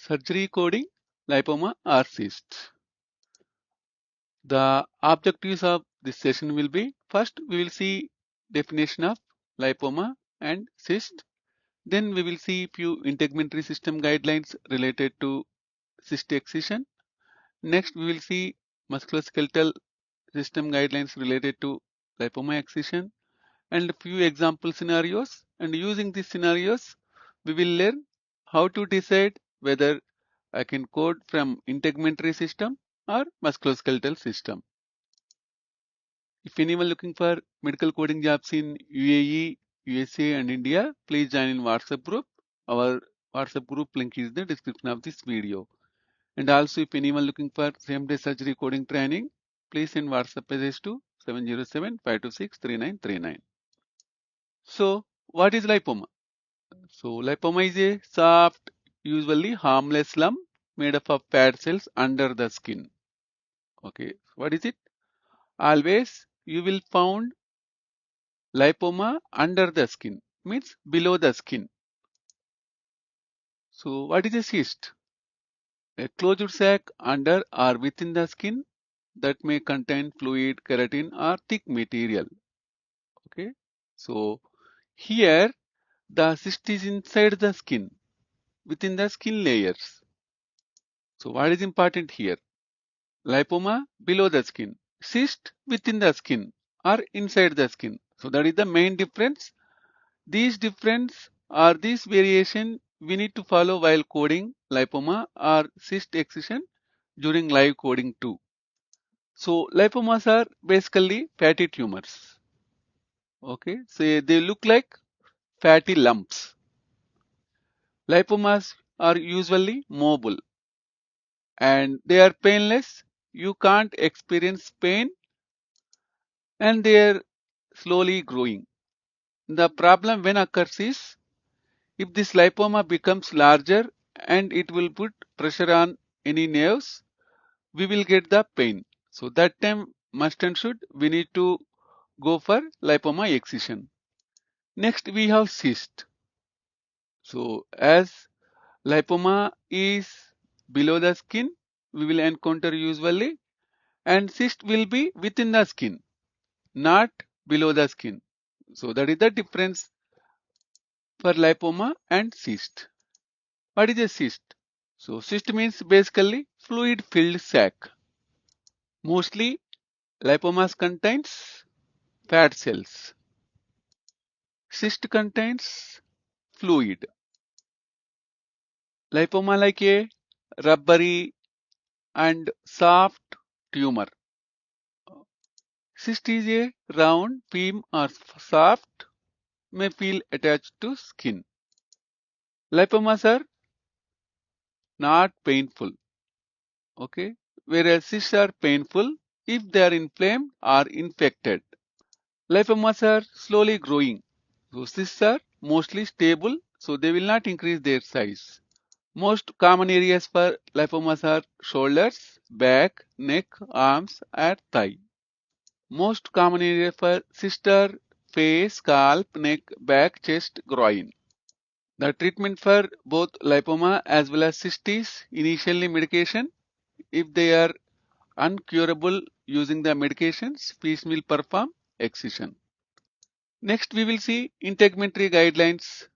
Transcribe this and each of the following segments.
surgery coding, lipoma or cyst. The objectives of this session will be, first we will see definition of lipoma and cyst. Then we will see few integumentary system guidelines related to cyst excision. Next we will see musculoskeletal system guidelines related to lipoma excision and few example scenarios. And using these scenarios, we will learn how to decide whether I can code from integumentary system or musculoskeletal system. If anyone looking for medical coding jobs in UAE, USA and India, please join in WhatsApp group. Our WhatsApp group link is in the description of this video. And also if anyone looking for same day surgery coding training, please send WhatsApp message to 707-526-3939. So what is lipoma? So lipoma is a soft, usually harmless lump made up of fat cells under the skin. Okay, what is it? Always you will find lipoma under the skin, means below the skin. So what is a cyst? A closed sac under or within the skin that may contain fluid, keratin or thick material. Okay, so here the cyst is inside the skin, within the skin layers. So what is important here? Lipoma below the skin, cyst within the skin or inside the skin. So that is the main difference. These difference or this variation we need to follow while coding lipoma or cyst excision during live coding too. So lipomas are basically fatty tumors. Okay, so they look like fatty lumps. Lipomas are usually mobile and they are painless. You can't experience pain and they are slowly growing. The problem when occurs is if this lipoma becomes larger and it will put pressure on any nerves, we will get the pain. So that time must and should we need to go for lipoma excision. Next we have cyst. So as lipoma is below the skin, we will encounter usually, and cyst will be within the skin, not below the skin. So that is the difference for lipoma and cyst. What is a cyst? So cyst means basically fluid filled sac. Mostly lipomas contains fat cells. Cyst contains fluid. Lipoma like a rubbery and soft tumor. Cyst is a round, firm or soft, may feel attached to skin. Lipomas are not painful, okay, whereas cysts are painful if they are inflamed or infected. Lipomas are slowly growing, so cysts are mostly stable, so they will not increase their size. Most common areas for lipomas are shoulders, back, neck, arms, and thigh. Most common area for cyst are face, scalp, neck, back, chest, groin. The treatment for both lipoma as well as cyst is initially medication. If they are uncurable using the medications, fish will perform excision. Next we will see integumentary guidelines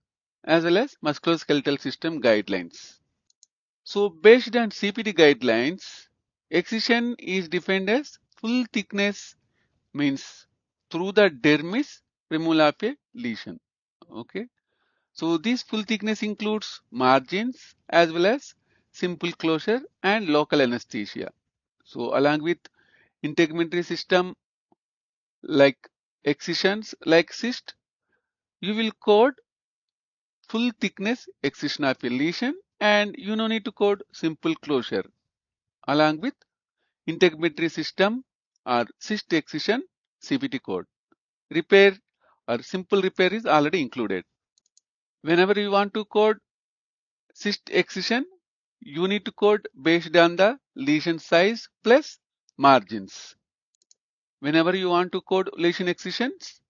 as well as musculoskeletal system guidelines. So based on CPT guidelines, excision is defined as full thickness, means through the dermis primula of a lesion. Okay. So this full thickness includes margins as well as simple closure and local anesthesia. So along with integumentary system like excisions like cyst, you will code full thickness excision of a lesion and you no need to code simple closure along with integumentary system or cyst excision CPT code. Repair or simple repair is already included. Whenever you want to code cyst excision, you need to code based on the lesion size plus margins. Whenever you want to code lesion excisions,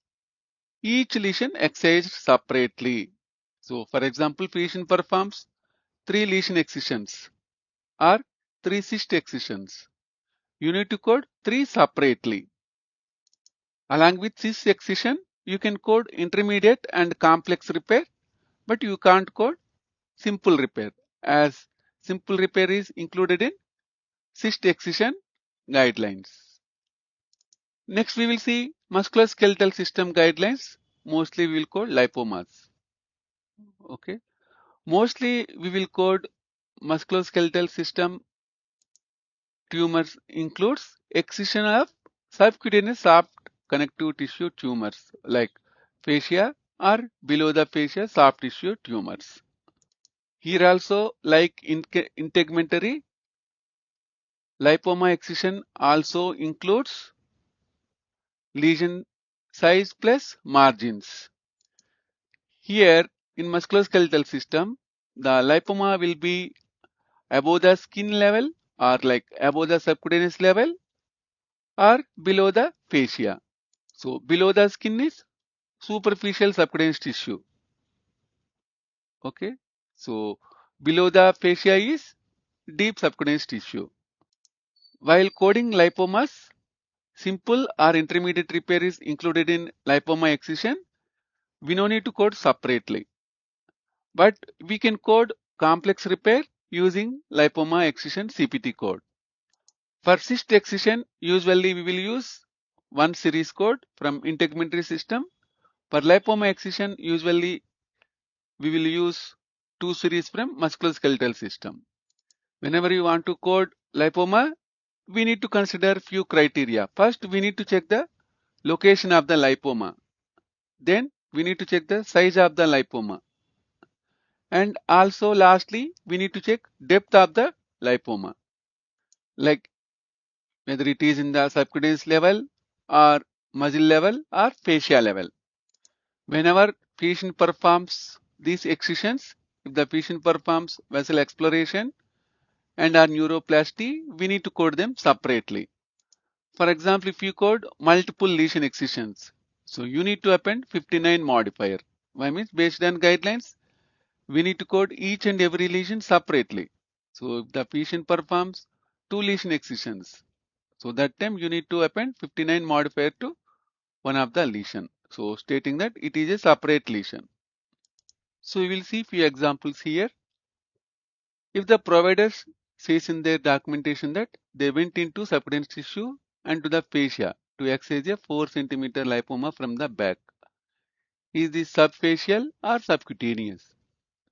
each lesion excised separately. So for example, physician performs 3 lesion excisions or 3 cyst excisions. You need to code 3 separately. Along with cyst excision, you can code intermediate and complex repair, but you can't code simple repair, as simple repair is included in cyst excision guidelines. Next, we will see musculoskeletal system guidelines. Mostly we will code lipomas. Okay. Mostly we will code musculoskeletal system tumors includes excision of subcutaneous soft connective tissue tumors like fascia or below the fascia soft tissue tumors. Here also, like integumentary, lipoma excision also includes lesion size plus margins. Here in musculoskeletal system, the lipoma will be above the skin level or like above the subcutaneous level or below the fascia. So below the skin is superficial subcutaneous tissue. Okay. So below the fascia is deep subcutaneous tissue. While coding lipomas, simple or intermediate repair is included in lipoma excision. We no need to code separately. But we can code complex repair using lipoma excision CPT code. For cyst excision, usually we will use one series code from integumentary system. For lipoma excision, usually we will use two series from musculoskeletal system. Whenever you want to code lipoma, we need to consider few criteria. First, we need to check the location of the lipoma. Then we need to check the size of the lipoma. And also lastly, we need to check depth of the lipoma. Like whether it is in the subcutaneous level or muscle level or fascia level. Whenever patient performs these excisions, if the patient performs vessel exploration and or neuroplasty, we need to code them separately. For example, if you code multiple lesion excisions, so you need to append 59 modifier. Why means based on guidelines, we need to code each and every lesion separately. So if the patient performs 2 lesion excisions, so that time you need to append 59 modifier to one of the lesion. So stating that it is a separate lesion. So we will see few examples here. If the providers says in their documentation that they went into subcutaneous tissue and to the fascia to excise a 4 cm lipoma from the back, is this subfacial or subcutaneous?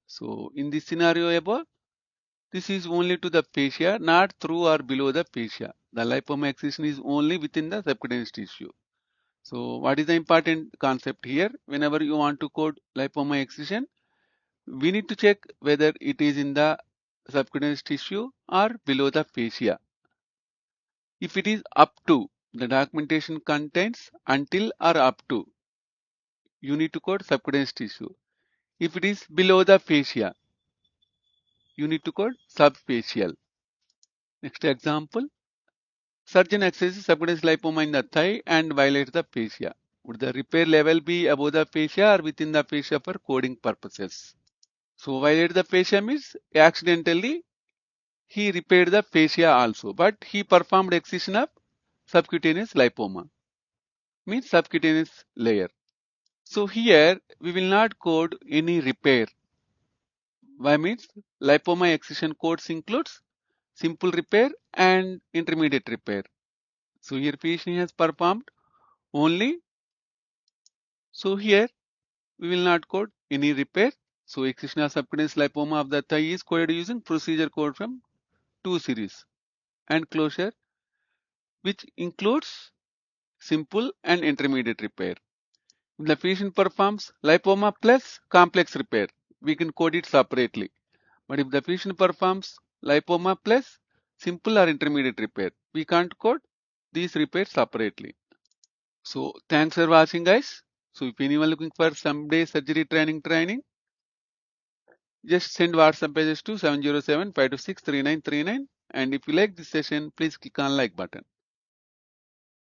So in this scenario above, this is only to the fascia, not through or below the fascia. The lipoma excision is only within the subcutaneous tissue. So what is the important concept here? Whenever you want to code lipoma excision, we need to check whether it is in the subcutaneous tissue or below the fascia. If it is up to, the documentation contains until or up to, you need to code subcutaneous tissue. If it is below the fascia, you need to code subfacial. Next example, surgeon accesses subcutaneous lipoma in the thigh and violates the fascia. Would the repair level be above the fascia or within the fascia for coding purposes? So violate the fascia means accidentally he repaired the fascia also, but he performed excision of subcutaneous lipoma, means subcutaneous layer. So here we will not code any repair. Why means lipoma excision codes includes simple repair and intermediate repair. So here patient has performed only. So here we will not code any repair. So excision of subcutaneous lipoma of the thigh is coded using procedure code from 2 series and closure, which includes simple and intermediate repair. If the patient performs lipoma plus complex repair, we can code it separately. But if the patient performs lipoma plus simple or intermediate repair, we can't code these repairs separately. So thanks for watching, guys. So if anyone looking for someday surgery training, just send WhatsApp messages to 707-526-3939. And if you like this session, please click on like button.